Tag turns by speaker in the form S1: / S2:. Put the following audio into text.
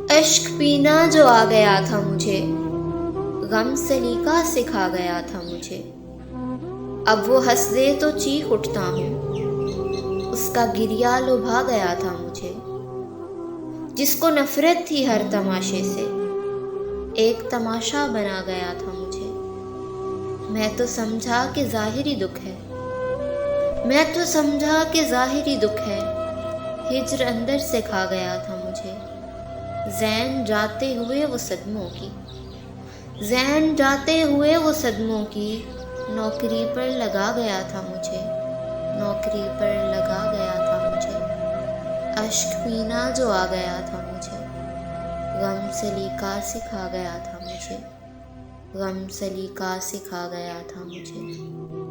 S1: इश्क पीना जो आ गया था मुझे, गम सलीका सिखा गया था मुझे। अब वो हंस दे तो चीख उठता हूँ, उसका गिरिया लुभा गया था मुझे। जिसको नफरत थी हर तमाशे से, एक तमाशा बना गया था मुझे। मैं तो समझा कि ज़ाहिरी दुख है, मैं तो समझा कि ज़ाहिरी दुख है। हिज्र अंदर से खा गया था मुझे। ज़ैन जाते हुए वो सदमों की, ज़ैन जाते हुए वो सदमों की, नौकरी पर लगा गया था मुझे, नौकरी पर लगा गया था मुझे। अश्क पीना जो आ गया था मुझे, गम सलीका सिखा गया था मुझे, गम सलीका सिखा गया था मुझे।